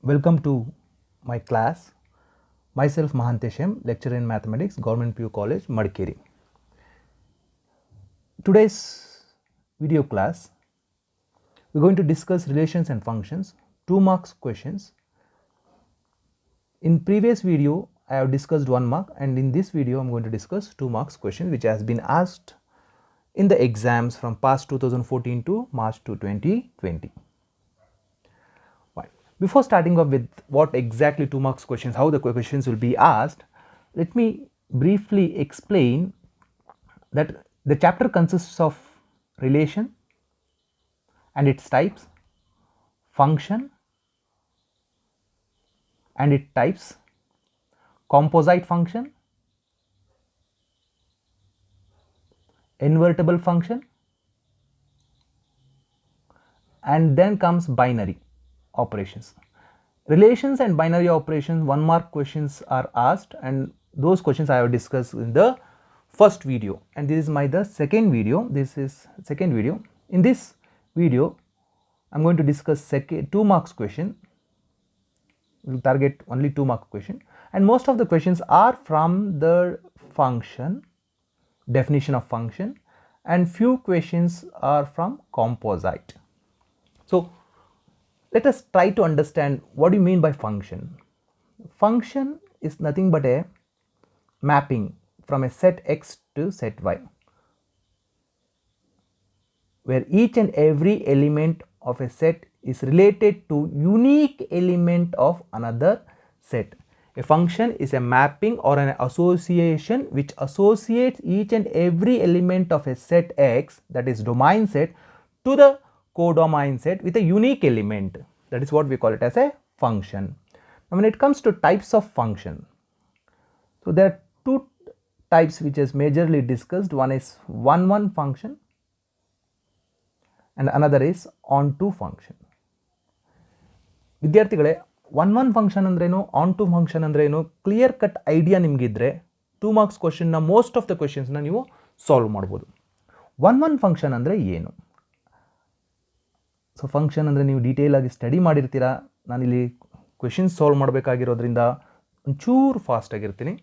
Welcome to my class. Myself Mahantesh M, lecturer in mathematics, Government PU College, Madikeri. Today's video class, we're going to discuss relations and functions, 2 marks questions. In previous video, I have discussed 1 mark, and in this video, I'm going to discuss 2 marks question which has been asked in the exams from past 2014 to March 2020. Before starting off with what exactly 2 marks questions, how the questions will be asked, let me briefly explain that the chapter consists of relation and its types, function and its types, composite function, invertible function, and then comes binary operations. Relations and binary operations 1 mark questions are asked, and those questions I have discussed in the first video, and this is the second video. In this video I'm going to discuss 2 marks question. We'll target only 2 mark question, and most of the questions are from the function, definition of function, and few questions are from composite. So let us try to understand what do you mean by function. Function is nothing but a mapping from a set X to set Y, where each and every element of a set is related to unique element of another set. A function is a mapping or an association which associates each and every element of a set X, that is domain set, to the codomain set with a unique element. That is what we call it as a function. Now when it comes to types of function, so there are 2 types which is majorly discussed. One is one function and another is onto function. ವಿದ್ಯಾರ್ಥಿಗಳೇ, one function ಅಂದ್ರೇನು, onto function ಅಂದ್ರೇನು, clear cut idea ನಿಮಗಿದ್ರೆ 2 marks ಕ್ವಶನ್ನ most of the ಕ್ವಶನ್ಸ್ನ ನೀವು solve ಮಾಡ್ಬೋದು. One function ಅಂದರೆ ಏನು? ಸೊ ಫಂಕ್ಷನ್ ಅಂದರೆ ನೀವು ಡೀಟೇಲ್ ಆಗಿ ಸ್ಟಡಿ ಮಾಡಿರ್ತೀರಾ. ನಾನಿಲ್ಲಿ ಕ್ವೆಶನ್ಸ್ ಸಾಲ್ವ್ ಮಾಡಬೇಕಾಗಿರೋದ್ರಿಂದ ಒಂಚೂರು ಫಾಸ್ಟ್ ಆಗಿರ್ತೀನಿ.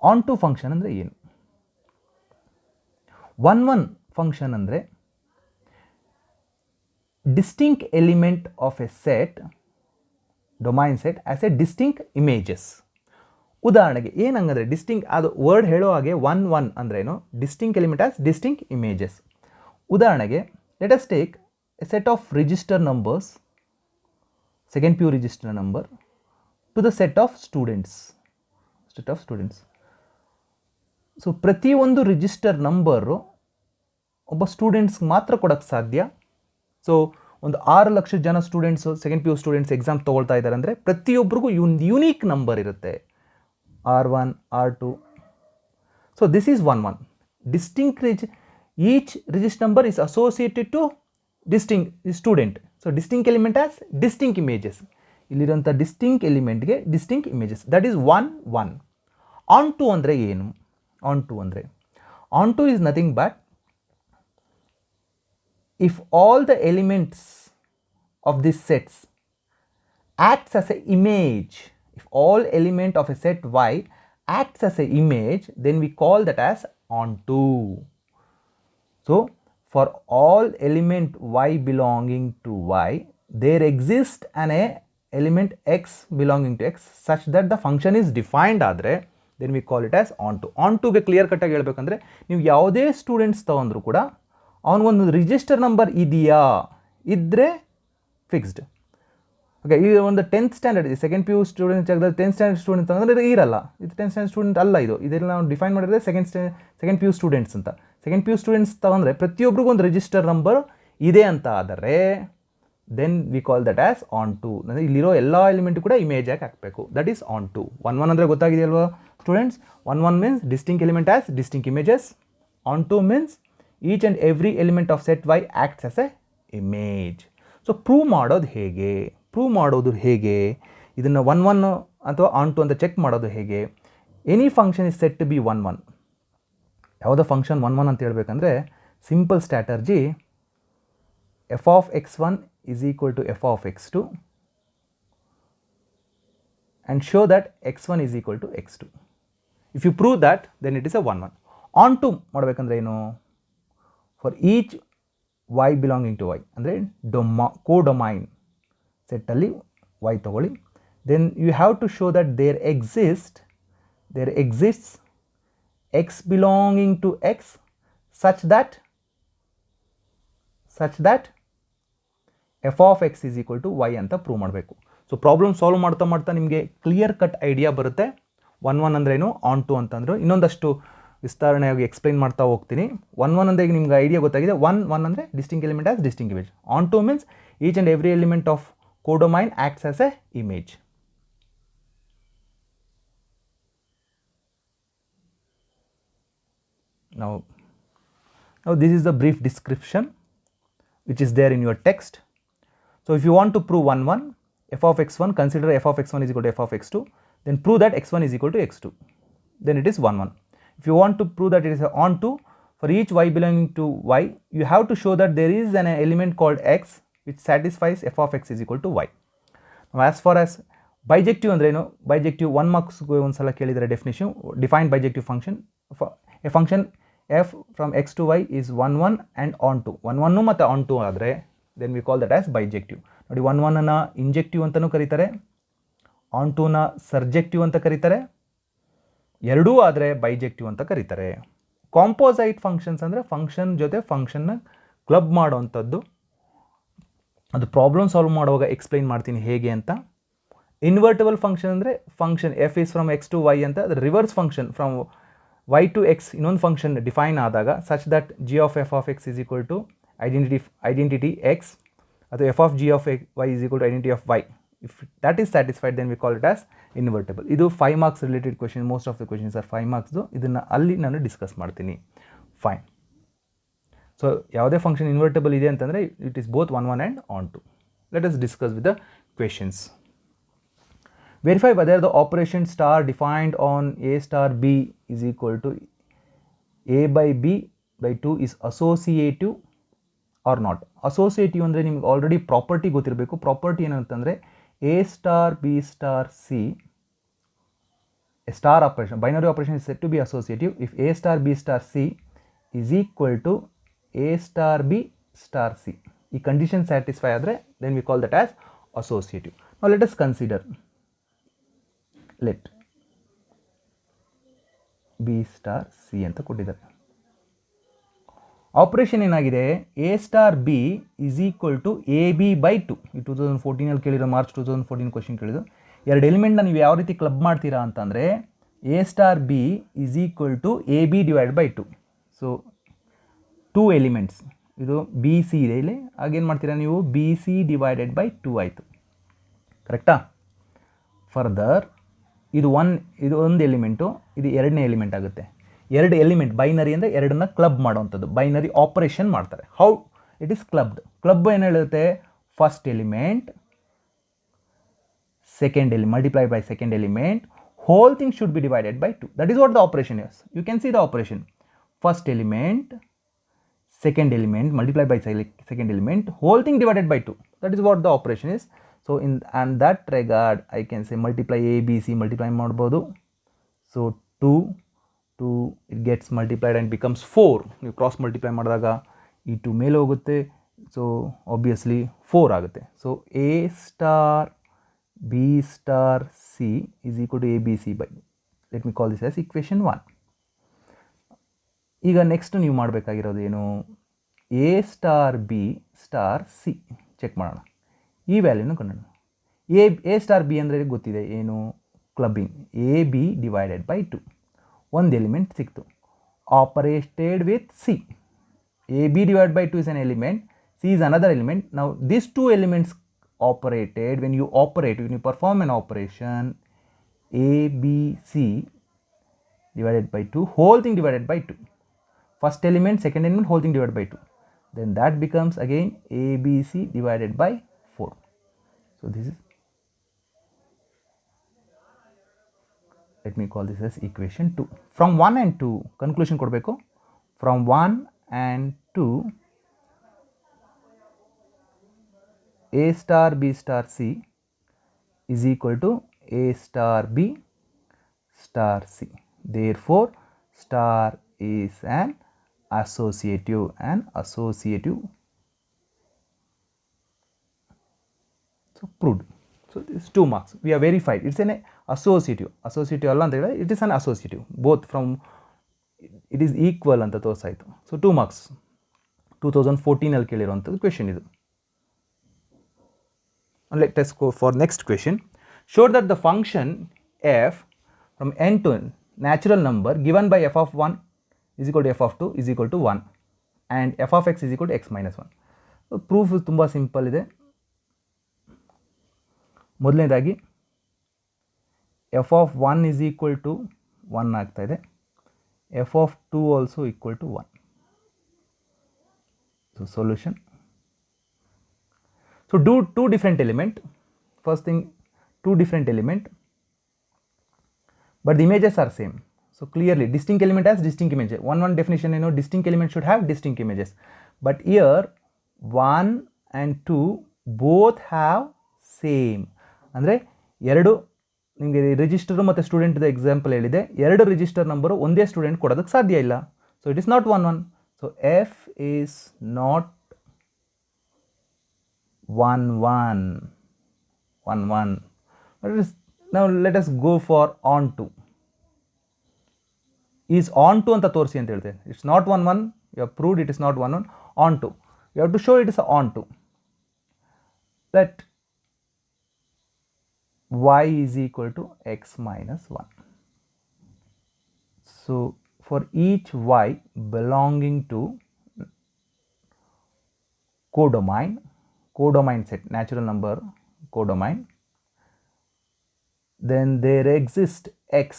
ಆನ್ ಟು ಫಂಕ್ಷನ್ ಅಂದರೆ ಏನು? ಒನ್ ಫಂಕ್ಷನ್ ಅಂದರೆ distinct element of a set, domain set, as a distinct images. ಉದಾಹರಣೆಗೆ ಏನಂಗಂದರೆ ಡಿಸ್ಟಿಂಕ್ಟ್, ಅದು ವರ್ಡ್ ಹೇಳೋ ಹಾಗೆ ಒನ್ ಅಂದ್ರೇನು, distinct element as distinct images. ಉದಾಹರಣೆಗೆ let us take a set of register numbers, second pure register number, to the set of students. So ಪ್ರತಿಯೊಂದು register number ಒಬ್ಬ students ಮಾತ್ರ ಕೊಡೋಕ್ಕೆ ಸಾಧ್ಯ. ಸೊ ಒಂದು 6 ಲಕ್ಷ ಜನ students, second P U students exam ತೊಗೊಳ್ತಾ ಇದ್ದಾರೆ ಅಂದರೆ ಪ್ರತಿಯೊಬ್ಬರಿಗೂ ಯೂನಿಕ್ ನಂಬರ್ ಇರುತ್ತೆ, R1, R2. So this is one distinct each register number is associated to distinct student. So distinct element as distinct images. ಇಲ್ಲಿರುವಂಥ ಡಿಸ್ಟಿಂಕ್ಟ್ ಎಲಿಮೆಂಟ್ಗೆ distinct images, that is one. Onto ಅಂದರೆ ಏನು? Onto is nothing but if all the elements of this sets acts as a image, if all element of a set Y acts as a image, then we call that as onto. So for all element Y belonging to Y, there exists an element X belonging to X such that the function is defined ಆದರೆ then we call it as onto. ontoಗೆ clear ಕಟ್ಟಾಗಿ ಹೇಳ್ಬೇಕಂದ್ರೆ, ನೀವು ಯಾವುದೇ students ತೊಗೊಂಡ್ರು ಕೂಡ ಅವನಿಗೊಂದು register number ಇದೆಯಾ, ಇದ್ದರೆ ಫಿಕ್ಸ್ಡ್. ಓಕೆ, ಈ ಒಂದು 10th standard second P you student ಜಾಗದಲ್ಲಿ 10th ಸ್ಟ್ಯಾಂಡರ್ಡ್ ಸ್ಟೂಡೆಂಟ್ ಅಂದರೆ ಇರಲ್ಲ, ಇದು 10th ಸ್ಟ್ಯಾಂಡರ್ಡ್ ಸ್ಟೂಡೆಂಟ್ ಅಲ್ಲ. ಇದೆಲ್ಲ ನಾವು ಡಿಫೈನ್ ಮಾಡಿದ್ರೆ ಸೆಕೆಂಡ್ ಪಿ ಯು ಸ್ಟೂಡೆಂಟ್ಸ್ ಅಂತ. ಸೆಕೆಂಡ್ ಪಿ ಯು ಸ್ಟೂಡೆಂಟ್ಸ್ ತಗೊಂಡ್ರೆ ಪ್ರತಿಯೊಬ್ಬರಿಗೂ ಒಂದು ರಿಜಿಸ್ಟರ್ ನಂಬರ್ ಇದೆ ಅಂತ ಆದರೆ then we call that as onto. ಅಂದರೆ ಇಲ್ಲಿರೋ ಎಲ್ಲ ಎಲಿಮೆಂಟು ಕೂಡ ಇಮೇಜ್ ಆಗಿ ಹಾಕಬೇಕು, that is onto. One ಅಂದರೆ ಗೊತ್ತಾಗಿದೆಯಲ್ವಾ students? One means distinct element as distinct images. Onto means each and every element of set Y acts as a image. So prove ಮಾಡೋದು ಹೇಗೆ? ಇದನ್ನು one ಅಥವಾ on to ಅಂತ check ಮಾಡೋದು ಹೇಗೆ? Any function is set to be one. ಯಾವುದೋ function one ಅಂತ ಹೇಳ್ಬೇಕಂದ್ರೆ simple strategy, f of x1 is equal to f of x2 and show that x1 is equal to x2. If you prove that, then it is a 1 1. On to ಮಾಡಬೇಕಂದ್ರೆ ಏನು, for each y belonging to y ಅಂದರೆ ಕೋಡೊಮೈನ್ ಸೆಟ್ಟಲ್ಲಿ y ತಗೊಳ್ಳಿ, then you have to show that there exists x belonging to x such that f of x is equal to y ಅಂತ prove ಮಾಡಬೇಕು. So problem solve ಮಾಡ್ತಾ ಮಾಡ್ತಾ ನಿಮಗೆ clear cut idea ಬರುತ್ತೆ. 1 1 ಅಂದ್ರೇನು, on to ಅಂತಂದ್ರೆ ಇನ್ನೊಂದಷ್ಟು ವಿಸ್ತರಣೆಯಾಗಿ ಎಕ್ಸ್ಪ್ಲೈನ್ ಮಾಡ್ತಾ ಹೋಗ್ತೀನಿ. 1 1 ಅಂದರೆ ನಿಮ್ಗೆ ಐಡಿಯಾ ಗೊತ್ತಾಗಿದೆ. 1 1 ಅಂದರೆ distinct element as distinct image. Onto means each and every element of codomain acts as a image. Now this is the brief description which is there in your text. So if you want to prove 1 1, f of x1, consider f of x1 is equal to f of x2, then prove that x1 is equal to x2, then it is 1 1. If you want to prove that it is on to, for each y belonging to y, you have to show that there is an element called x which satisfies f of x is equal to y. Now as far as bijective ಅಂದ್ರೆ ಏನು, bijective 1 marks ಒಂದ್ಸಲ ಕೇಳಿದರೆ definition, define bijective function, a function f from x to y is 1 1 and on to. 1 1 ಮತ್ತು on to ಆದರೆ then we call that as bijective. ನೋಡಿ 1 1 ಅನ್ನು ಇಂಜೆಕ್ಟಿವ್ ಅಂತಲೂ ಕರೀತಾರೆ, ಆನ್ ಟೂನ ಸರ್ಜೆಕ್ಟಿವ್ ಅಂತ ಕರೀತಾರೆ, ಎರಡೂ ಆದರೆ ಬೈಜೆಕ್ಟಿವ್ ಅಂತ ಕರೀತಾರೆ. ಕಾಂಪೋಸೈಟ್ ಫಂಕ್ಷನ್ಸ್ ಅಂದರೆ ಫಂಕ್ಷನ್ ಜೊತೆ ಫಂಕ್ಷನ್ನ ಕ್ಲಬ್ ಮಾಡೋವಂಥದ್ದು. ಅದು ಪ್ರಾಬ್ಲಮ್ ಸಾಲ್ವ್ ಮಾಡುವಾಗ ಎಕ್ಸ್ಪ್ಲೈನ್ ಮಾಡ್ತೀನಿ ಹೇಗೆ ಅಂತ. ಇನ್ವರ್ಟಬಲ್ ಫಂಕ್ಷನ್ ಅಂದರೆ function f is from x to y ಅಂತ, ಅದು reverse function from y to x ಇನ್ನೊಂದು ಫಂಕ್ಷನ್ ಡಿಫೈನ್ ಆದಾಗ such that g of f of x is equal to identity x, ಅಥವಾ f of g of y is equal to identity of y. If that is satisfied, then we call it as invertible. ಇದು 5 marks related question. Most of the questions are 5 marks. ಇದನ್ನು ಅಲ್ಲಿ ನಾನು discuss ಮಾಡ್ತೀನಿ. Fine. So ಯಾವುದೇ function invertible ಇದೆ ಅಂತಂದರೆ it is both 1 1 and onto. Let us discuss with the questions. Verify whether the operation star defined on a star b is equal to a by b by 2 is associative or not. Associative ಅಂದರೆ ನಿಮ್ಗೆ already property ಗೊತ್ತಿರಬೇಕು. Property ಏನಂತಂದರೆ a star b star c, a star operation, binary operation is said to be associative if a star b star c is equal to a star b star c. ಈ condition satisfy ಆದರೆ then we call that as associative. Now let us consider. Let b star c ಅಂತ ಕೊಟ್ಟಿದ್ದಾರೆ. Operation ಏನಾಗಿದೆ, a star b is equal to a b by 2. ಈ 2014 ಕೇಳಿರೋ, March 2014 question ಕೇಳಿದ್ರು. ಎರಡು ಎಲಿಮೆಂಟ್ನ ನೀವು ಯಾವ ರೀತಿ ಕ್ಲಬ್ ಮಾಡ್ತೀರಾ ಅಂತಂದರೆ a star b is equal to a b divide by 2. So 2 elements, ಇದು ಬಿ ಸಿ ಇದೆ ಇಲ್ಲಿ, ಆಗೇನು ಮಾಡ್ತೀರಾ ನೀವು, ಬಿ ಸಿ ಡಿವೈಡೆಡ್ ಬೈ 2 ಆಯಿತು. ಕರೆಕ್ಟಾ? ಫರ್ದರ್ ಇದು ಒಂದು ಎಲಿಮೆಂಟು, ಇದು ಎರಡನೇ ಎಲಿಮೆಂಟ್ ಆಗುತ್ತೆ. ಎರಡು ಎಲಿಮೆಂಟ್ ಬೈನರಿ ಅಂದರೆ ಎರಡನ್ನ ಕ್ಲಬ್ ಮಾಡೋವಂಥದ್ದು, ಬೈನರಿ ಆಪರೇಷನ್ ಮಾಡ್ತಾರೆ. How it is clubbed. Club ಏನು ಹೇಳುತ್ತೆ, first element second element multiplied by second element, whole thing should be divided by 2. That is what the operation is. You can see the operation. First element, second element multiplied by second element, whole thing divided by 2. That is what the operation is. So in that regard, I can say multiply a, b, c, multiply ಮಾಡಬಹುದು. So 2 it gets multiplied and becomes 4. ನೀವು cross multiply ಮಾಡಿದಾಗ ಈ 2 ಮೇಲೆ ಹೋಗುತ್ತೆ, so obviously 4 ಆಗುತ್ತೆ. So a star b star c is equal to abc by, let me call this as equation 1. ಈಗ next ನೀವು ಮಾಡಬೇಕಾಗಿರೋದು ಏನು, a star b star c check ಮಾಡೋಣ. ಈ ವ್ಯಾಲ್ಯೂನು ಕಂಡು a star b ಅಂದರೆ ಗೊತ್ತಿದೆ ಏನು, ಕ್ಲಬ್ಬಿಂಗ್, a b ಡಿವೈಡೆಡ್ ಬೈ 2. ಒಂದು ಎಲಿಮೆಂಟ್ ಸಿಕ್ತು, operated with c. a b divided by 2 is an element, c is another element. Now these two elements operated, when you perform an operation, a b c divided by 2, whole thing divided by 2. First element, second element, whole thing divided by 2. Then that becomes again a b c divided by 4. So this is, let me call this as equation 2. From 1 and 2 conclusion ಕೊಡಬೇಕು. From 1 and 2, a star b star c is equal to A star B star C. Therefore star is an associative. So proved. So this 2 marks. We are verified. It's an associative. Associative alla anta it is an associative. Both from it is equal anta ತೋರಿಸಾಯಿತು. So 2 marks. 2014 ಅಲ್ಲಿ ಕೇಳಿರುವಂಥದ್ದು question ಇದು. Let us go for next question. Show that the function f from n to n natural number given by f of 1 is equal to f of 2 is equal to 1 and f of x is equal to x minus 1. So proof ತುಂಬ simple ಇದೆ. ಮೊದಲನೇದಾಗಿ f of 1 is equal to 1 ಆಗ್ತಾ ಇದೆ. f of 2 also equal to 1. So solution. So do two different element. First thing, two different element, but the images are same. So clearly distinct element has distinct images. One definition, you know, distinct element should have distinct images. But here 1 and 2 both have same. ಅಂದರೆ ಎರಡು ನಿಮಗೆ register ಮತ್ತು ಸ್ಟೂಡೆಂಟ್ದ example ಹೇಳಿದೆ. ಎರಡು register number ಒಂದೇ student ಕೊಡೋದಕ್ಕೆ ಸಾಧ್ಯ ಇಲ್ಲ. So it is not 1 1. So F is not 1 1 1 1. Now let us go for on to. Is on to ಅಂತ ತೋರಿಸಿ ಅಂತ ಹೇಳ್ತೇವೆ. It's not 1 1. You have proved it is not 1 1. On to. You have to show it is on to. Let y is equal to x minus 1. So for each y belonging to codomain set, natural number codomain, then there exist x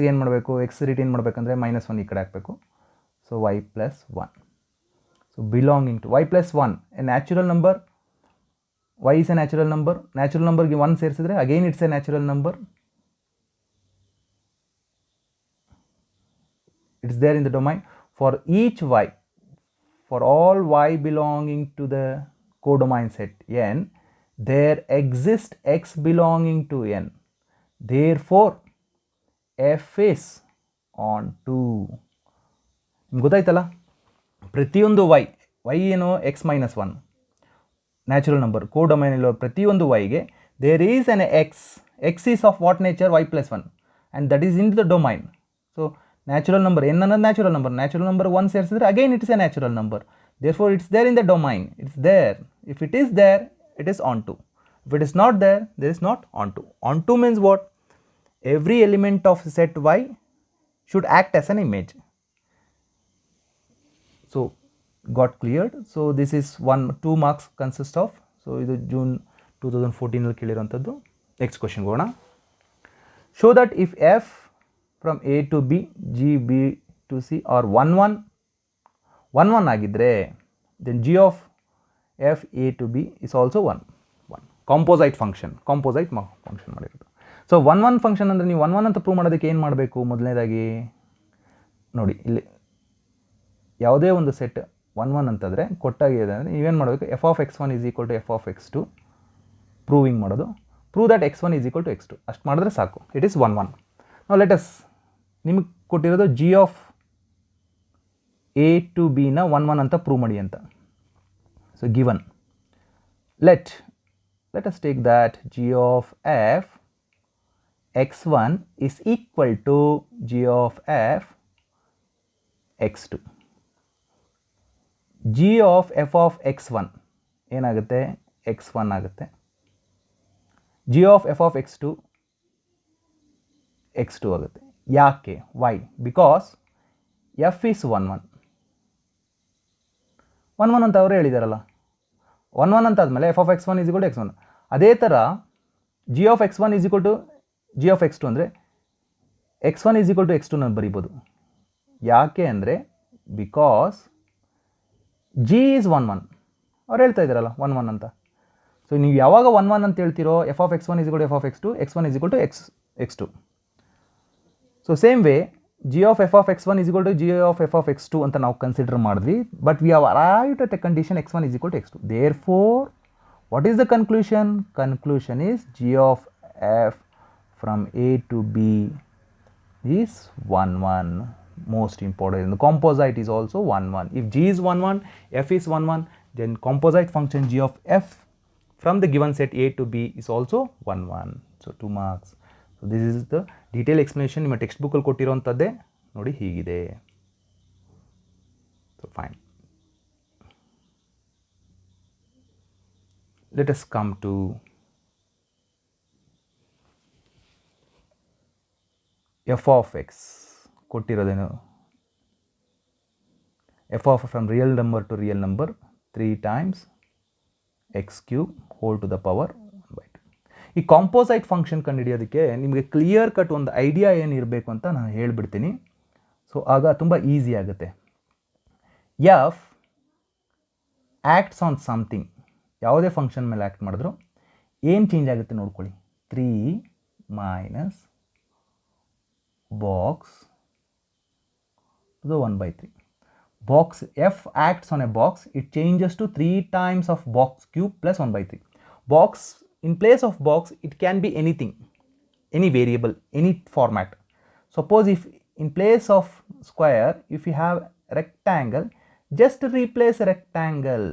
ಗೆ ಏನು ಮಾಡಬೇಕು, x retain ಮಾಡಬೇಕಂದ್ರೆ -1 ಈ ಕಡೆ ಹಾಕಬೇಕು. So y plus 1. So belonging to y plus 1, a natural number. Y is a natural number. Natural number ಗೆ 1 ಸೇರಿಸಿದ್ರೆ again it's a natural number. It's there in the domain. For each y, for all y belonging to the codomain set n, there exists x belonging to n. Therefore f is on to. ನಿಮ್ಗೆ ಗೊತ್ತಾಯ್ತಲ್ಲ, ಪ್ರತಿಯೊಂದು y ಏನು x minus 1 natural number ಕೋಡೊಮೈನಲ್ಲಿರೋ ಪ್ರತಿಯೊಂದು yಗೆ there is an x is of what nature, y plus 1, and that is in the domain. So natural number n ಅನ್ನೋದು natural number 1 ಸೇರಿಸಿದ್ರೆ again it is a natural number. Therefore it's there in the domain. It's there. If it is there, it is on to. If it is not there, there is not on to. On to means what? Every element of set y should act as an image. So got cleared. So this is 2 marks consist of. So ಇದು June 2014 ಅಲ್ಲಿ ಕೇಳಿರುವಂಥದ್ದು. Next question ಹೋಗೋಣ. Show that if F from A to B, G B to C are 1 1 ಆಗಿದ್ದರೆ then G of F A to B is also 1 1. Composite function ಮಾಡಿರೋದು. So 1 1 function ಅಂದರೆ ನೀವು 1 1 ಅಂತ prove ಮಾಡೋದಕ್ಕೆ ಏನು ಮಾಡಬೇಕು? ಮೊದಲನೇದಾಗಿ ನೋಡಿ, ಇಲ್ಲಿ ಯಾವುದೇ ಒಂದು ಸೆಟ್ 1 1 ಅಂತಂದರೆ ಕೊಟ್ಟಾಗಿದೆ ಅಂದರೆ ನೀವೇನು ಮಾಡಬೇಕು? F of x1 is equal to F of x2 proving ಮಾಡೋದು. Prove that x1 is equal to x2 ಅಷ್ಟು ಮಾಡಿದ್ರೆ ಸಾಕು. It is 1 1. ನಾವು ಲೆಟಸ್ ನಿಮಗೆ ಕೊಟ್ಟಿರೋದು ಜಿ ಆಫ್ ಎ ಟು ಬಿನ 1 1 ಅಂತ ಪ್ರೂವ್ ಮಾಡಿ ಅಂತ. So given let us take that G of F x1 is equal to g of f x2. g of f of x1 ಏನಾಗುತ್ತೆ? x1 ಆಗುತ್ತೆ. g of f of x2 x2 ಆಗುತ್ತೆ. ಯಾಕೆ? why? Because f is 1 1 1 1 ಅಂತ ಅವರು ಹೇಳಿದಾರಲ್ಲ. 1 1 ಅಂತ ಆದಮೇಲೆ f of x1 is equal to x1. ಅದೇ ಥರ g of x1 is equal to g of x2 ಅಂದರೆ x1 is equal to x2 ನಾನು ಬರಿಬೋದು. ಯಾಕೆ ಅಂದರೆ ಬಿಕಾಸ್ g is 1 1 ಅವ್ರು ಹೇಳ್ತಾ ಇದ್ದಾರಲ್ಲ 1 1 ಅಂತ. ಸೊ ನೀವು ಯಾವಾಗ 1 1 ಅಂತ ಹೇಳ್ತಿರೋ F of x1 is equal to f of x2, x1 is equal to x2. So same way g of f of x1 is equal to g of f of x2 ಅಂತ ನಾವು consider ಮಾಡಿದ್ವಿ. But we have arrived at A condition x1 is equal to x2. Therefore what is the conclusion? Conclusion is g of f from a to b is 1 1. Most important, the composite is also 1 1. If g is 1 1, f is 1 1, then composite function g of f from the given set a to b is also 1 1. So 2 marks. So this is the detailed explanation. ನಿಮ್ಮ text ಬುಕ್ಕಲ್ಲಿ ಕೊಟ್ಟಿರೋಂಥದ್ದೇ ನೋಡಿ ಹೀಗಿದೆ. So fine. Let us come to f of x. ಕೊಟ್ಟಿರೋದೇನು, f of from real number to real number 3 times x cube whole to the power 1/2. ಈ ಕಾಂಪೋಸೈಟ್ function ಕಂಡುಹಿಡಿಯೋದಕ್ಕೆ ನಿಮಗೆ clear cut ಒಂದು idea ಏನಿರಬೇಕು ಅಂತ ನಾನು ಹೇಳ್ಬಿಡ್ತೀನಿ. ಸೊ ಆಗ ತುಂಬ ಈಸಿ ಆಗುತ್ತೆ. ಎಫ್ ಆ್ಯಕ್ಟ್ಸ್ ಆನ್ ಸಮಥಿಂಗ್, ಯಾವುದೇ ಫಂಕ್ಷನ್ ಮೇಲೆ ಆ್ಯಕ್ಟ್ ಮಾಡಿದ್ರು ಏನು ಚೇಂಜ್ ಆಗುತ್ತೆ ನೋಡ್ಕೊಳ್ಳಿ. 3 minus box to the 1/3. Box f acts on a box, it changes to 3 times of box cube plus 1/3. Box, in place of box, it can be anything, any variable, any format. Suppose if in place of square, if you have rectangle, just replace rectangle,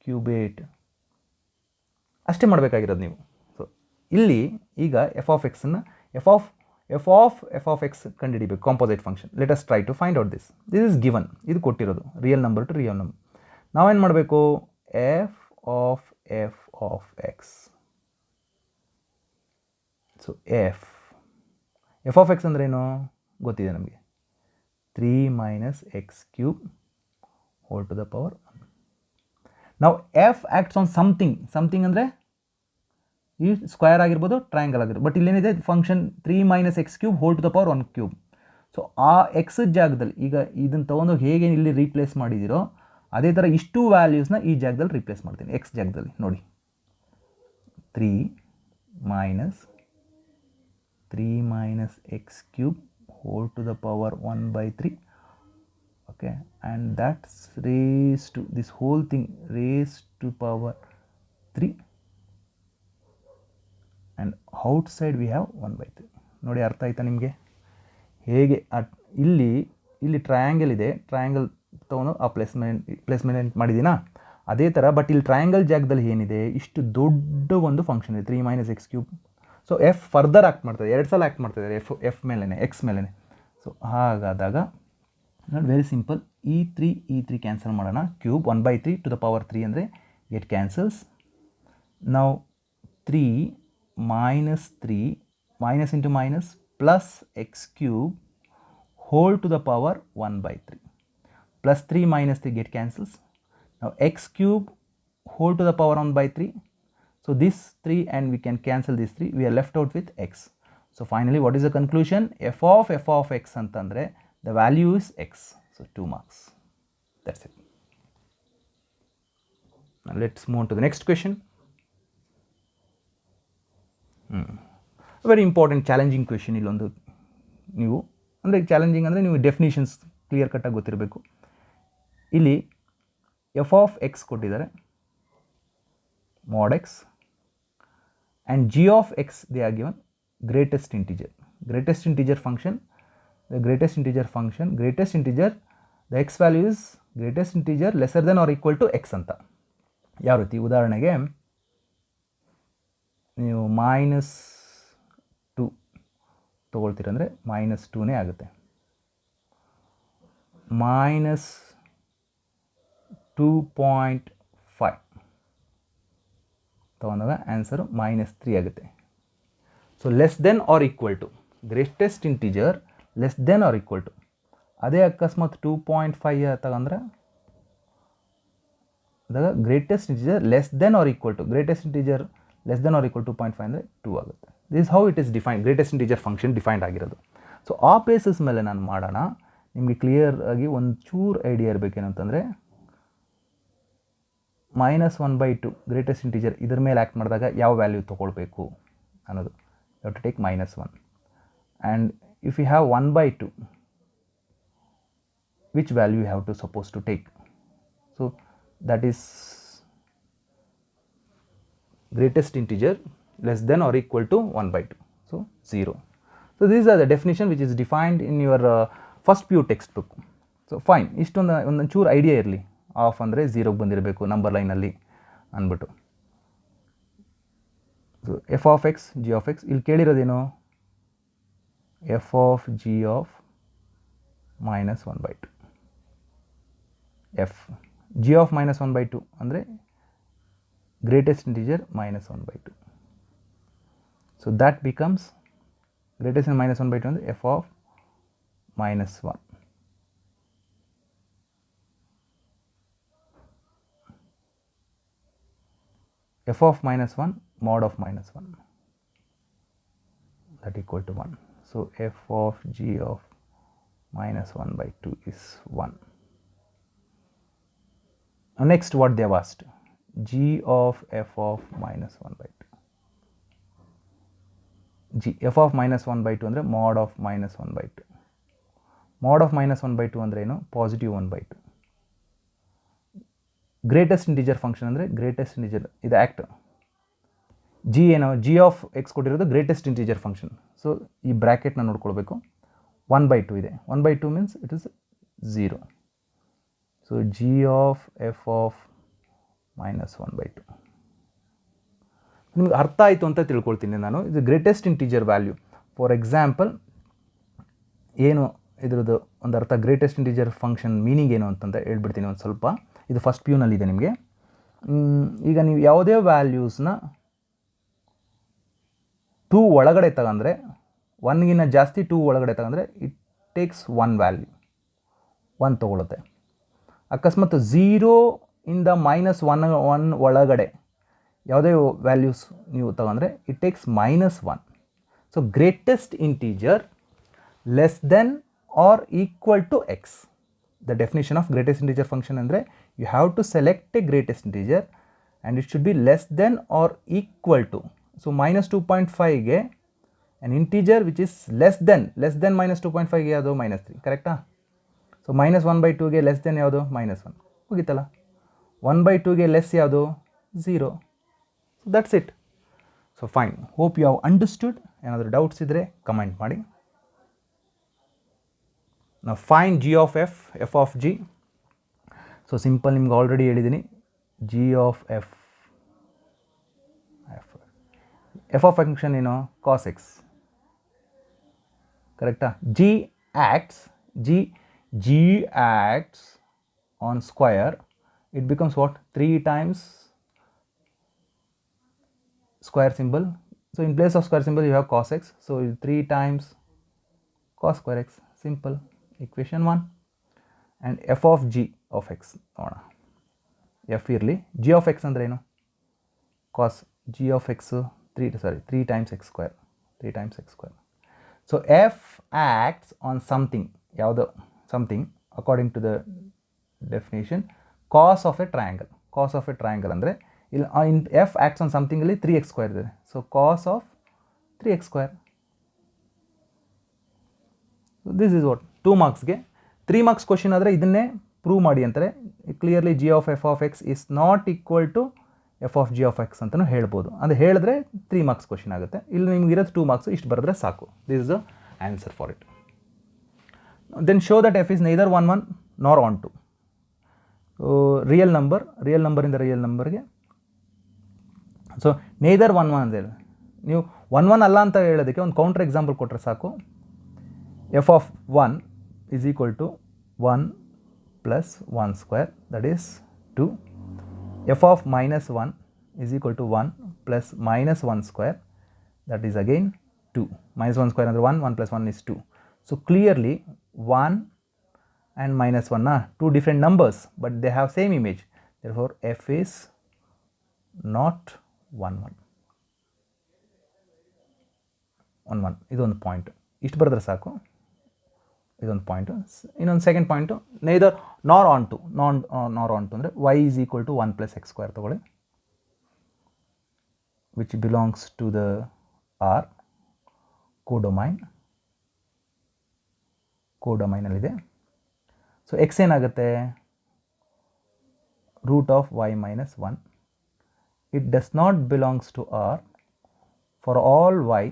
cubate. ಅಷ್ಟೇ ಮಾಡಬೇಕಾಗಿರೋದು ನೀವು. So ಇಲ್ಲಿ ಈಗ f of x ಅನ್ನು f of x ಕಂಡುಹಿಡಿಬೇಕು, composite function. Let us try to find out this is given, ಇದು ಕೊಟ್ಟಿರೋದು real number to real number. ನಾವೇನು ಮಾಡಬೇಕು, f of x. So f of x ಅಂದ್ರೇನು ಗೊತ್ತಿದೆ ನಮಗೆ, 3 minus X cube whole to the power 1. ನಾವು f acts on something ಅಂದರೆ ಈ ಸ್ಕ್ವೇರ್ ಆಗಿರ್ಬೋದು, ಟ್ರಯಾಂಗಲ್ ಆಗಿರ್ಬೋದು. ಬಟ್ ಇಲ್ಲೇನಿದೆ function 3 minus X cube whole to the power 1 cube. So ಆ ಎಕ್ಸ್ ಜಾಗದಲ್ಲಿ ಈಗ ಇದನ್ನು ತೊಗೊಂಡು ಹೇಗೆ ಇಲ್ಲಿ ರೀಪ್ಲೇಸ್ ಮಾಡಿದ್ದೀರೋ ಅದೇ ಥರ ಇಷ್ಟು ವ್ಯಾಲ್ಯೂಸ್ನ ಈ ಜಾಗದಲ್ಲಿ ರೀಪ್ಲೇಸ್ ಮಾಡ್ತೀನಿ. ಎಕ್ಸ್ ಜಾಗದಲ್ಲಿ ನೋಡಿ, 3 minus X cube whole to the power 1/3. Okay, and that's raise to this whole thing raise to power 3. And outside we have 1/3. ನೋಡಿ ಅರ್ಥ ಆಯ್ತಾ ನಿಮಗೆ ಹೇಗೆ? ಇಲ್ಲಿ ಟ್ರಯಾಂಗಲ್ ಇದೆ, ಟ್ರಯಾಂಗಲ್ ತೊಗೊಂಡು ಆ ಪ್ಲೇಸ್ಮೆಂಟ್ ಮಾಡಿದ್ದೀನಾ ಅದೇ ಥರ. ಬಟ್ ಇಲ್ಲಿ ಟ್ರಯಾಂಗಲ್ ಜಾಗದಲ್ಲಿ ಏನಿದೆ, ಇಷ್ಟು ದೊಡ್ಡ ಒಂದು ಫಂಕ್ಷನ್ ಇದೆ 3 minus X cube. So F further act ಮಾಡ್ತದೆ, 2 ಸಲ ಆ್ಯಕ್ಟ್ ಮಾಡ್ತಾಯಿದ್ದಾರೆ ಎಫ್ ಮೇಲೇ, ಎಕ್ಸ್ ಮೇಲೇ. ಸೊ ಹಾಗಾದಾಗ ನೋಡಿ ವೆರಿ ಸಿಂಪಲ್, ಈ 3 ಕ್ಯಾನ್ಸಲ್ ಮಾಡೋಣ. ಕ್ಯೂಬ್ 1/3 ಟು ದ ಪವರ್ 3 ಅಂದರೆ ಗೆಟ್ ಕ್ಯಾನ್ಸಲ್ಸ್. ನಾವು 3 minus 3 minus into minus plus x cube whole to the power 1/3. Plus 3 minus 3 get cancels. Now x cube whole to the power 1/3. So this 3 and we can cancel this 3. We are left out with x. So finally what is the conclusion? f of x antandre the value is x. So 2 marks. That's it. Now let's move on to the next question. Very important challenging question. ಇಲ್ಲೊಂದು ನೀವು ಅಂದರೆ challenging ಅಂದರೆ ನೀವು definitions clear ಕಟ್ಟಾಗಿ ಗೊತ್ತಿರಬೇಕು. ಇಲ್ಲಿ F of X ಕೊಟ್ಟಿದ್ದಾರೆ, mod x, and g of x they are given greatest integer function. The greatest integer function, the x value is greatest integer lesser than or equal to x ಅಂತ. ಯಾವ ರೀತಿ? ಉದಾಹರಣೆಗೆ ನೀವು -2 ತೊಗೊಳ್ತೀರಂದರೆ -2ನೇ ಆಗುತ್ತೆ. -2.5 ತೊಗೊಂಡಾಗ answer -3 ಆಗುತ್ತೆ. So less than or equal to, greatest integer less than or equal to. ಅದೇ ಅಕಸ್ಮಾತ್ 2.5 ತಗೊಂಡ್ರೆ ಅದಾಗ greatest integer less than or equal to, greatest integer less than or equal 2.5 ಅಂದರೆ 2 ಆಗುತ್ತೆ. This how it is defined, greatest integer function defined ಆಗಿರೋದು. So ಆ basis ಮೇಲೆ ನಾನು ಮಾಡೋಣ. ನಿಮಗೆ ಕ್ಲಿಯರ್ ಆಗಿ ಒಂದು ಚೂರು ಐಡಿಯಾ ಇರಬೇಕೇನಂತಂದರೆ -1/2 ಗ್ರೇಟೆಸ್ಟ್ ಇಂಟಿಜರ್ ಇದ್ರ ಮೇಲೆ ಆ್ಯಕ್ಟ್ ಮಾಡಿದಾಗ ಯಾವ ವ್ಯಾಲ್ಯೂ ತೊಗೊಳ್ಬೇಕು ಅನ್ನೋದು. You have to take -1. And if you have 1/2, which value you have to suppose to take. So that is greatest integer less than or equal to 1 by 2. So 0. So these are the definition which is defined in your first PU textbook. So fine, ಇಷ್ಟೊಂದು ಚೂರು idea ಇರಲಿ, of ಅಂದರೆ 0ಗೆ ಬಂದಿರಬೇಕು number ಲೈನಲ್ಲಿ ಅಂದ್ಬಿಟ್ಟು. So F of X G of X, ಇಲ್ಲಿ ಕೇಳಿರೋದೇನು F of G of minus 1 by 2. F G of minus 1 by 2 ಅಂದರೆ greatest integer minus 1 by 2. So that becomes greatest than minus 1 by 2 ಅಂದರೆ f of minus 1. f of minus 1 mod of minus 1 that equal to 1. So f of g of minus 1 by 2 is 1. Now next what they have asked, g of f of minus 1 by 2. g f of minus 1 by 2 ಅಂದರೆ mod of minus 1 by 2. mod of minus 1 by 2 ಅಂದರೆ ಏನು, positive 1 by 2. Greatest integer function ಅಂದರೆ greatest integer ಇದು act. G ಏನೋ G of X ಕೊಟ್ಟಿರೋದು greatest integer function. So ಈ ಬ್ರ್ಯಾಕೆಟ್ನ ನೋಡ್ಕೊಳ್ಬೇಕು. 1 by 2 ಇದೆ. 1 by 2 means it is 0. So G of F of minus 1 by 2 ನಿಮ್ಗೆ ಅರ್ಥ ಆಯಿತು ಅಂತ ತಿಳ್ಕೊಳ್ತೀನಿ ನಾನು. ಇದು greatest integer value. For example ಏನು ಇದ್ರದ್ದು ಒಂದು ಅರ್ಥ, ಗ್ರೇಟೆಸ್ಟ್ ಇಂಟಿಜರ್ ಫಂಕ್ಷನ್ ಮೀನಿಂಗ್ ಏನು ಅಂತಂತ ಹೇಳ್ಬಿಡ್ತೀನಿ ಒಂದು ಸ್ವಲ್ಪ. ಇದು ಫಸ್ಟ್ ಪ್ಯೂನಲ್ಲಿದೆ ನಿಮಗೆ. ಈಗ ನೀವು ಯಾವುದೇ ವ್ಯಾಲ್ಯೂಸ್ನ 2 ಒಳಗಡೆ ತಗೊಂಡ್ರೆ, 1ಗಿನ್ನ ಜಾಸ್ತಿ 2 ಒಳಗಡೆ ತಗೊಂಡ್ರೆ ಇಟ್ ಟೇಕ್ಸ್ 1 ವ್ಯಾಲ್ಯೂ, 1 ತೊಗೊಳುತ್ತೆ. ಅಕಸ್ಮಾತ್ 0 ಇಂದ -1 ಒಳಗಡೆ ಯಾವುದೇ ವ್ಯಾಲ್ಯೂಸ್ ನೀವು ತಗೊಂಡ್ರೆ it takes -1. So greatest integer less than or equal to X. The definition of greatest integer function ಅಂದರೆ you have to select a greatest integer and it should be less than or equal to. So -2.5ಗೆ an integer which is less than -2.5ಗೆ ಯಾವುದು -3, ಕರೆಕ್ಟಾ? So -1 by 2ಗೆ less than ಯಾವುದು -1, ಮುಗೀತಲ್ಲ. 1 by 2ಗೆ less ಯಾವುದು 0. So that's it. So fine, hope you have understood. ಏನಾದರೂ doubts ಇದ್ದರೆ ಕಮೆಂಟ್ ಮಾಡಿ. ನಾವು fine g of f, f of g. So simple, ನಿಮ್ಗೆ ಆಲ್ರೆಡಿ ಹೇಳಿದ್ದೀನಿ. g of f of function ಏನು, cos x, ಕರೆಕ್ಟಾ? g acts on square, it becomes what, 3 times square symbol. So in place of square symbol you have cos x, so 3 times cos square x. Simple, equation 1. And f of g of x ನೋಡೋಣ. f ಇರಲಿ. g of x ಅಂದರೆ ಏನು, cos g of x 3 times x square, 3 times x square. So f acts on something, ಯಾವುದೋ something according to the definition, cos of a triangle ಅಂದರೆ ಇಲ್ಲಿ F acts on ಸಮಥಿಂಗಲ್ಲಿ 3x square ಇದೆ. So cos of 3x square. This is what 2 ಮಾರ್ಕ್ಸ್ಗೆ. 3 marks question ಆದರೆ ಇದನ್ನೇ prove ಮಾಡಿ ಅಂತಾರೆ. Clearly g of F of X is not equal to F of G of X ಅಂತಲೂ ಹೇಳ್ಬೋದು. ಅಂದರೆ ಹೇಳಿದ್ರೆ 3 ಮಾರ್ಕ್ಸ್ ಕ್ವಶನ್ ಆಗುತ್ತೆ. ಇಲ್ಲಿ ನಿಮ್ಗೆ ಇರೋದು 2 ಮಾರ್ಕ್ಸ್, ಇಷ್ಟು ಬರೆದ್ರೆ ಸಾಕು. This is the answer for it. Then show that f is neither 1 1 nor onto 2. Real ನಂಬರಿಂದ ರಿಯಲ್ ನಂಬರ್ಗೆ. ಸೊ ನೇದರ್ 1 1 ಅಂತ ಹೇಳಿ, ನೀವು 1 1 ಅಲ್ಲ ಅಂತ ಹೇಳೋದಕ್ಕೆ ಒಂದು ಕೌಂಟರ್ ಎಕ್ಸಾಂಪಲ್ ಕೊಟ್ಟರೆ ಸಾಕು. F of 1 is equal to 1 plus 1 square, that is 2. F of -1 is equal to 1 plus -1 square, that is again 2. -1 square ಅಂದರೆ 1, 1 plus 1 is 2. So clearly 1 and -1 are 2 different numbers, but they have same image. Therefore f is not 1 1. ಇದೊಂದು point, ಇಷ್ಟು ಬರೆದ್ರೆ ಸಾಕು. ಇದೊಂದು point. ಇನ್ನೊಂದು second point, neither nor onto ಅಂದರೆ y is equal to 1 plus X square ತೊಗೊಳ್ಳಿ, which belongs to the R ಕೋಡೊಮೈನಲ್ಲಿದೆ. So X ಏನಾಗುತ್ತೆ, root of y -1. It does not belongs to R. For all y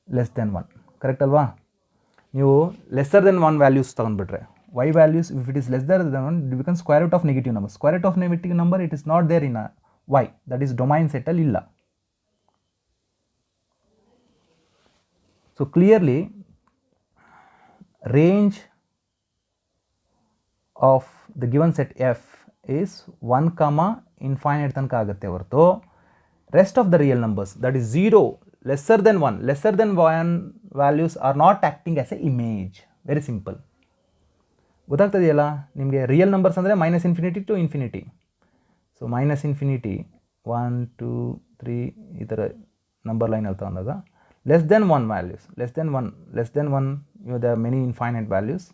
less than 1 correct ಅಲ್ವಾ? ನೀವು lesser than 1 values ತೊಗೊಂಡ್ಬಿಟ್ರೆ y values if it is less than 1 it becomes square root of negative number. Square root of negative number it is not there in y, that is domain ಸೆಟ್ಟಲ್ಲಿ ಇಲ್ಲ. So clearly range of the given set f is 1 comma infinite ತನಕ ಆಗುತ್ತೆ ಹೊರತು rest of the real numbers that is 0 lesser than 1 values are not acting as a image. very simple. ಗೊತ್ತಾಗ್ತದೆಯಲ್ಲ ನಿಮಗೆ? Real numbers ಅಂದರೆ minus infinity to infinity. So minus infinity 1 2 3 ಈ ಥರ number ಲೈನಲ್ಲಿ ತಗೊಂಡಾಗ less than 1 values, less than 1 you there are many infinite values.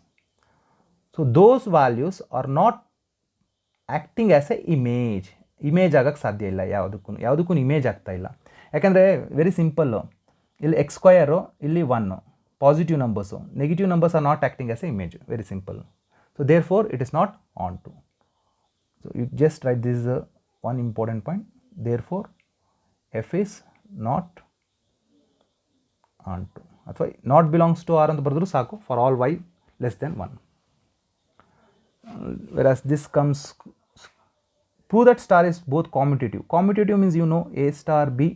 So those values are not acting as a image ಆಗಕ್ಕೆ ಸಾಧ್ಯ ಇಲ್ಲ. ಯಾವುದಕ್ಕೂ ಇಮೇಜ್ ಆಗ್ತಾ ಇಲ್ಲ. ಯಾಕಂದರೆ ವೆರಿ ಸಿಂಪಲ್ಲು, ಇಲ್ಲಿ ಎಕ್ಸ್ ಸ್ಕ್ವಯರು, ಇಲ್ಲಿ 1 positive numbers, negative numbers are not acting as a image. Very simple. So therefore it is not onto. So you just write this one important point. Therefore f is not onto ಅಥವಾ not belongs to r ಅಂತ ಬರೆದ್ರು ಸಾಕು for all y less than 1. whereas this comes, prove that star is both commutative. Commutative means you know a star b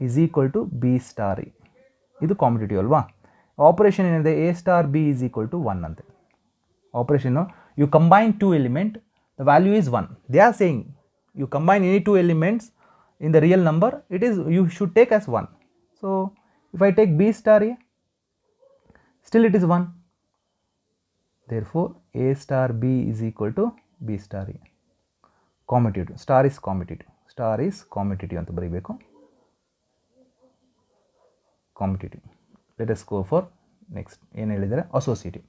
is equal to b star a. ಇದು competitive ಅಲ್ವಾ? Operation ಏನಿದೆ, a star b is equal to 1 ಅಂತೆ. ಆಪರೇಷನ್ನು you combine 2 element, the value is 1. They are saying you combine any 2 elements in the real number, it is you should take as 1. So if I take b star a, still it is 1. Therefore a star b is equal to b star a. Commutative. Star is commutative ಅಂತ ಬರೀಬೇಕು. Commutative. Let us go for next. ಏನು ಹೇಳಿದರೆ associative.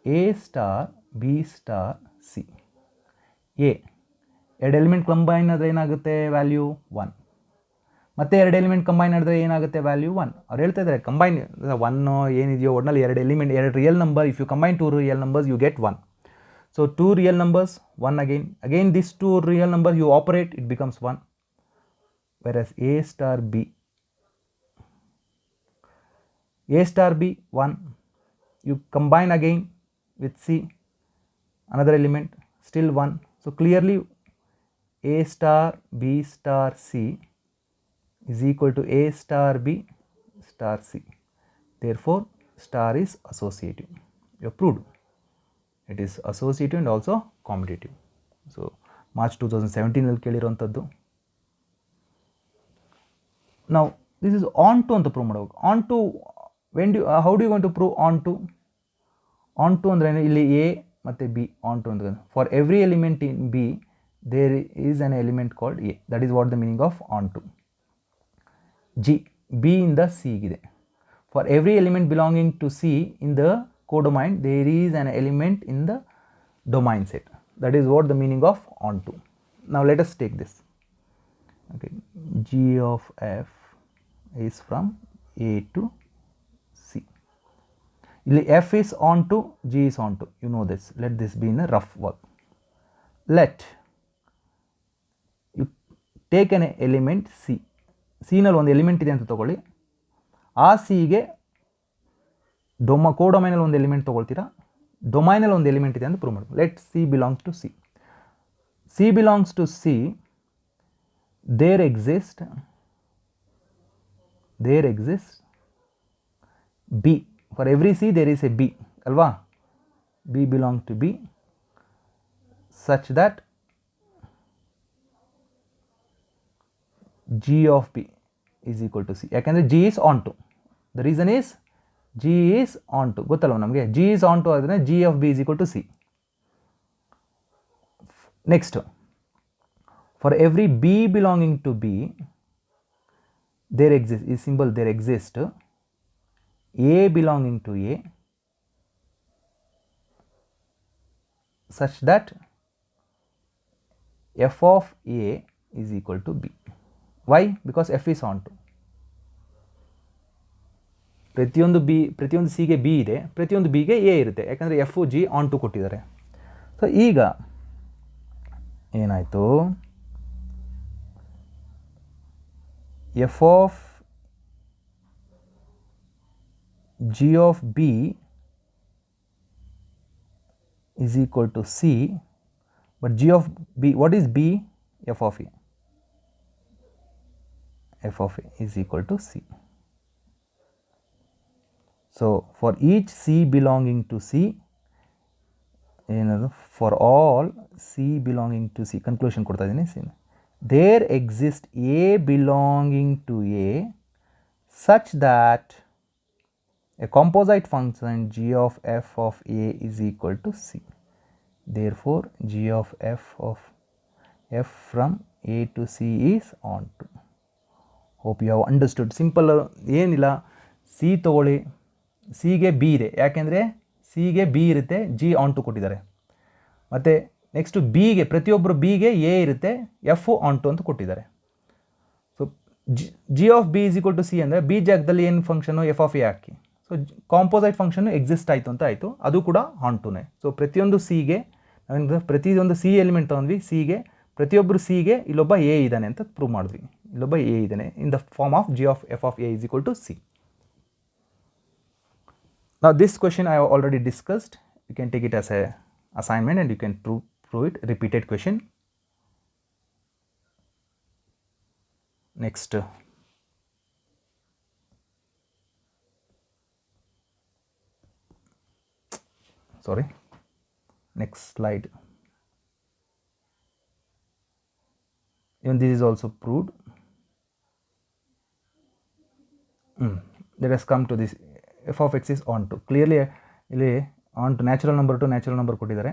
a star b star c. a ಎರಡು element combine ಆದರೆ ಏನಾಗುತ್ತೆ value 1. ಮತ್ತೆ ಎರಡು element combine ಮಾಡಿದ್ರೆ ಏನಾಗುತ್ತೆ ವ್ಯಾಲ್ಯೂ 1. ಅವ್ರು ಹೇಳ್ತಾ ಇದ್ದಾರೆ ಕಂಬೈನ್ 1 ಏನಿದೆಯೋ ಒಟ್ನಲ್ಲಿ ಎರಡು ಎಲಿಮೆಂಟ್, ಎರಡು real number, if you combine 2 real numbers you get 1. So 2 real numbers 1 again this 2 real number you operate, it becomes 1. whereas a star b 1, you combine again with c, another element, still 1. so clearly a star b star c is equal to a star b star c. Therefore star is associative. You have proved it is associative and also commutative. So March 2017 ಅಲ್ಲಿ ಕೇಳಿರುವಂಥದ್ದು. Now this is onto ಅಂತ prove ಮಾಡಬೇಕು. onto when do how do you want to prove onto? onto ಅಂದ್ರೆ ಇಲ್ಲಿ a ಮತ್ತು b onto ಅಂತ. For every element in b there is an element called a. That is what the meaning of onto. G, b ಇಂದ c ಗಿದೆ. For every element belonging to c in the codomain there is an element in the domain set. That is what the meaning of onto. Now let us take this. Okay, g of f is from a to c. ಇಲ್ಲಿ f is onto, g is onto. You know this. Let this be in a rough work. Let you take an element c. ಸಿನಲ್ಲಿ ಒಂದು element ಇದೆ ಅಂತ ತೊಗೊಳ್ಳಿ. ಆ ಸಿಗೆ ಕೋಡೊಮೈನಲ್ಲಿ ಒಂದು element ತೊಗೊಳ್ತೀರಾ, ಡೊಮೈನಲ್ಲಿ ಒಂದು element ಇದೆ ಅಂತ ಪ್ರೂವ್ ಮಾಡಬೇಕು. Let C belongs to C. C belongs to C, there exist B. For every C there is a B ಅಲ್ವಾ? B belong to B such that g of b is equal to c. ಯಾಕಂದರೆ g is onto. The reason is g is onto. ಗೊತ್ತಲ್ವ ನಮಗೆ? g is onto ಆದರೆ g of b is equal to c. Next, for every b belonging to b there exists, is symbol there exists a belonging to a such that f of a is equal to b. Why? Because f is onto. ಪ್ರತಿಯೊಂದು ಸಿಗೆ B ಇದೆ, ಪ್ರತಿಯೊಂದು ಬಿಗೆ A ಇರುತ್ತೆ. ಯಾಕಂದರೆ F G ಆನ್ಟು ಕೊಟ್ಟಿದ್ದಾರೆ. So ಈಗ ಏನಾಯಿತು, f of g of b is equal to c, but g of b, what is b? F of a. F of a is equal to c. So for each c belonging to c, for all c belonging to c, conclusion ಕೊಡ್ತಾ ಇದ್ದೀನಿ. There exists a belonging to a such that a composite function g of f of a is equal to c. Therefore g of f from a to c is onto. Hope you have understood. Simple ಏನಿಲ್ಲ, C ತಗೊಳ್ಳಿ, ಸಿಗೆ B ಇದೆ, ಯಾಕೆಂದರೆ ಸಿಗೆ B ಇರುತ್ತೆ, G on to ಕೊಟ್ಟಿದ್ದಾರೆ. ಮತ್ತು next ಬಿಗೆ, ಪ್ರತಿಯೊಬ್ಬರು ಬಿಗೆ ಎ ಇರುತ್ತೆ, ಎಫ್ ಆನ್ ಟು ಅಂತ ಕೊಟ್ಟಿದ್ದಾರೆ. So G of B is equal to C ಅಂದರೆ ಬಿ ಜಾಗದಲ್ಲಿ ಏನು ಫಂಕ್ಷನು ಎಫ್ ಆಫ್ ಎ ಹಾಕಿ. ಸೊ ಕಾಂಪೋಸೈಟ್ ಫಂಕ್ಷನ್ನು ಎಕ್ಸಿಸ್ಟ್ ಆಯಿತು ಅಂತ ಆಯಿತು, ಅದು ಕೂಡ ಆನ್ ಟುನೇ. ಸೊ ಪ್ರತಿಯೊಂದು ಸಿಗೆ, ಪ್ರತಿಯೊಂದು ಸಿ ಎಲಿಮೆಂಟ್ ತೊಗೊಂಡ್ವಿ, ಸಿಗೆ ಪ್ರತಿಯೊಬ್ಬರು ಸಿಗೆ ಇಲ್ಲೊಬ್ಬ ಎ ಇದ್ದಾನೆ ಅಂತ ಪ್ರೂವ್ ಮಾಡಿದ್ವಿ. ಇಲ್ಲೊಬ್ಬ ಎ ಇದ್ದಾನೆ in the form of G of F of a is equal to c. Now this question I have already discussed. You can take it as a assignment and you can prove it. Repeated question. Next. Sorry. Next slide. Even this is also proved. Let us come to this. F of x is onto. Clearly ಇಲ್ಲಿ onto natural number to natural number ಕೊಟ್ಟಿದ್ದಾರೆ.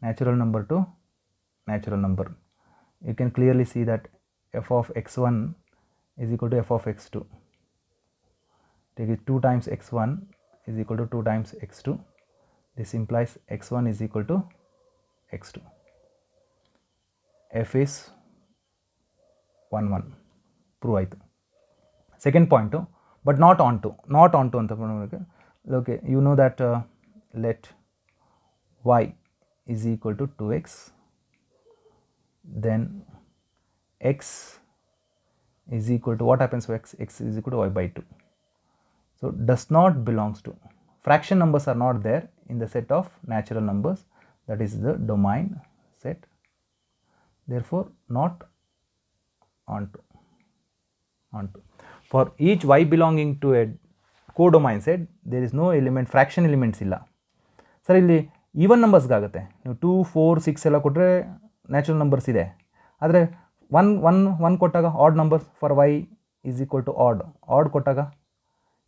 Natural number to natural number. You can clearly see that f of x1 is equal to f of x2. Take it 2 times x1 is equal to 2 times x2. This implies x1 is equal to x2. F is 1 1. Prove ಆಯಿತು. Second point, but not onto ಅಂತ. Okay, you know that let y is equal to 2x, then x is equal to, what happens to x? X is equal to y by 2. So does not belongs to, fraction numbers are not there in the set of natural numbers, that is the domain set, therefore not onto. For each y belonging to a codomain set, there is no element, fraction elements ಇಲ್ಲ. Sir ಇಲ್ಲಿ even ನಂಬರ್ಸ್ಗೆ ಆಗುತ್ತೆ. ನೀವು 2 4 6 ಎಲ್ಲ ಕೊಟ್ಟರೆ natural numbers ಇದೆ, ಆದರೆ one ಕೊಟ್ಟಾಗ odd numbers for Y is equal to odd ಕೊಟ್ಟಾಗ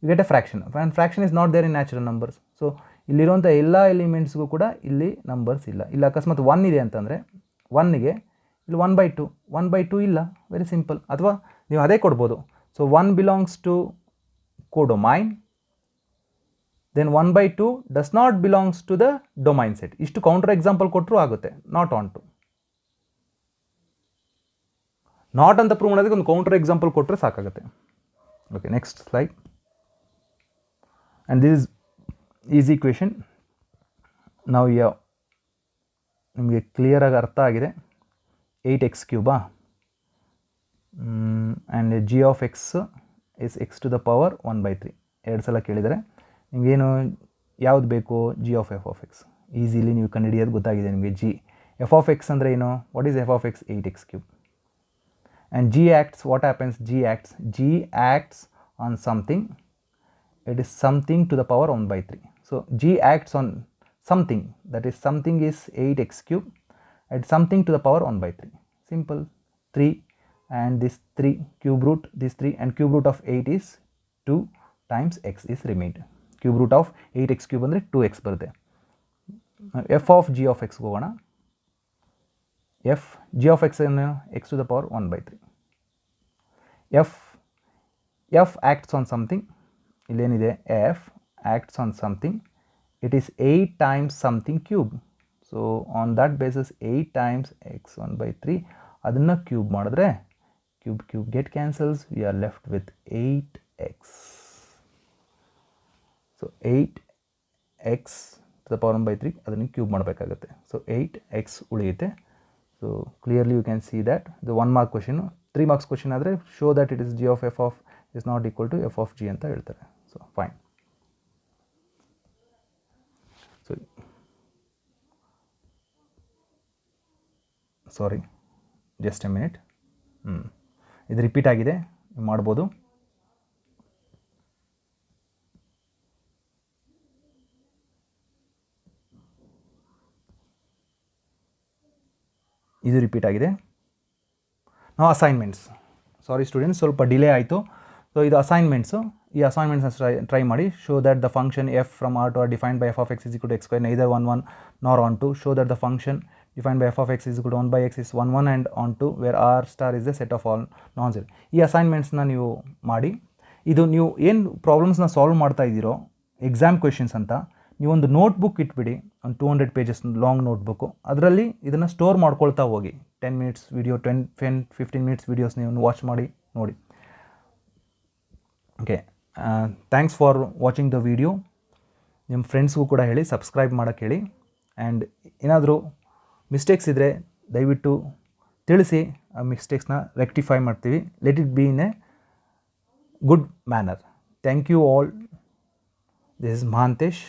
you get a fraction, and fraction is not there in natural numbers. So ಇಲ್ಲಿರುವಂಥ ಎಲ್ಲ ಎಲಿಮೆಂಟ್ಸ್ಗೂ ಕೂಡ ಇಲ್ಲಿ ನಂಬರ್ಸ್ ಇಲ್ಲ. ಇಲ್ಲ ಅಕಸ್ಮಾತ್ 1 ಇದೆ ಅಂತಂದರೆ 1ಗೆ ಇಲ್ಲಿ 1/2 ಇಲ್ಲ, ವೆರಿ ಸಿಂಪಲ್. ಅಥವಾ ನೀವು ಅದೇ ಕೊಡ್ಬೋದು. So 1 belongs to codomain, then 1/2 does not belongs to the domain set. ಇಷ್ಟು ಕೌಂಟರ್ ಎಕ್ಸಾಂಪಲ್ ಕೊಟ್ಟರು ಆಗುತ್ತೆ. ನಾಟ್ ಆನ್ ಟು, ನಾಟ್ ಅಂತ ಪ್ರೂವ್ ಮಾಡೋದಕ್ಕೆ ಒಂದು ಕೌಂಟರ್ ಎಕ್ಸಾಂಪಲ್ ಕೊಟ್ಟರೆ ಸಾಕಾಗುತ್ತೆ. Okay, next slide. And this is easy question. ನಾವು ನಿಮಗೆ ಕ್ಲಿಯರಾಗಿ ಅರ್ಥ ಆಗಿದೆ. 8x³ and g of x is x to the power 1/3. 2 ಸಲ ಕೇಳಿದರೆ ನಿಮಗೇನು ಯಾವುದು ಬೇಕು? g of f of x. Easily ನೀವು ಕಂಡುಹಿಡಿಯೋದು ಗೊತ್ತಾಗಿದೆ ನಿಮಗೆ. f of x ಅಂದರೆ ಏನು? What is f of x? 8x³. And g acts, what happens? g acts on something, it is something to the power 1/3. So g acts on something, that is something is 8x³ and something to the power 1/3. Simple. 3 and this 3 cube root, this 3 and cube root of 8 is 2 times x is remained. Cube root of 8x³ ಅಂದರೆ 2x ಬರುತ್ತೆ. f of g of x ಹೋಗೋಣ. g of x ಏನು? x to the power 1/3. f acts on something, ಇಲ್ಲೇನಿದೆ? f acts on something, it is 8 times something cube. So on that basis 8 times x 1/3 ಅದನ್ನು cube ಮಾಡಿದ್ರೆ cube get cancels, we are left with 8x. So 8x to the power 1/3 ಅದನ್ನು cube ಮಾಡಬೇಕಾಗುತ್ತೆ. So 8x ಉಳಿಯುತ್ತೆ. So clearly you can see that the 1 mark question 3 marks question ಆದರೆ show that it is G of F of is not equal to F of G ಅಂತ ಹೇಳ್ತಾರೆ. So fine. So sorry, just a minute. ಇದು repeat ಆಗಿದೆ, ಮಾಡ್ಬೋದು. ಇದು repeat ಆಗಿದೆ. ನಾವು assignments, sorry students ಸ್ವಲ್ಪ ಡಿಲೇ ಆಯಿತು. ಸೊ ಇದು ಅಸೈನ್ಮೆಂಟ್ಸು. ಈ ಅಸೈನ್ಮೆಂಟ್ಸ್ನ ಟ್ರೈ ಮಾಡಿ. Show that the function F from R to r defined by f of X is equal to x square neither 1 1 nor on 2. Show that the function defined by f of x is equal to 1 by x is 1 1 and on 2 where r star is the set of all non-zero. ಈ ಅಸೈನ್ಮೆಂಟ್ಸ್ನ ನೀವು ಮಾಡಿ. ಇದು ನೀವು ಏನು ಪ್ರಾಬ್ಲಮ್ಸ್ನ solve ಮಾಡ್ತಾ ಇದ್ದೀರೋ exam questions ಅಂತ, ನೀವೊಂದು ನೋಟ್ಬುಕ್ ಇಟ್ಬಿಡಿ, ಒಂದು 200 ಪೇಜಸ್ ಲಾಂಗ್ ನೋಟ್ಬುಕ್ಕು. ಅದರಲ್ಲಿ ಇದನ್ನು ಸ್ಟೋರ್ ಮಾಡ್ಕೊಳ್ತಾ ಹೋಗಿ. 10 ಮಿನಿಟ್ಸ್ ವಿಡಿಯೋ, 10-15 ಮಿನಿಟ್ಸ್ ವೀಡಿಯೋಸ್ ನೀವು ವಾಚ್ ಮಾಡಿ ನೋಡಿ. Okay, thanks for watching the video. ನಿಮ್ಮ ಫ್ರೆಂಡ್ಸ್ಗೂ ಕೂಡ ಹೇಳಿ ಸಬ್ಸ್ಕ್ರೈಬ್ ಮಾಡೋಕ್ಕೆ ಹೇಳಿ. ಆ್ಯಂಡ್ ಏನಾದರೂ ಮಿಸ್ಟೇಕ್ಸ್ ಇದ್ದರೆ ದಯವಿಟ್ಟು ತಿಳಿಸಿ, ಆ ಮಿಸ್ಟೇಕ್ಸ್ನ ರೆಕ್ಟಿಫೈ ಮಾಡ್ತೀವಿ. Let it be in a good manner. Thank you all. This is Mahantesh.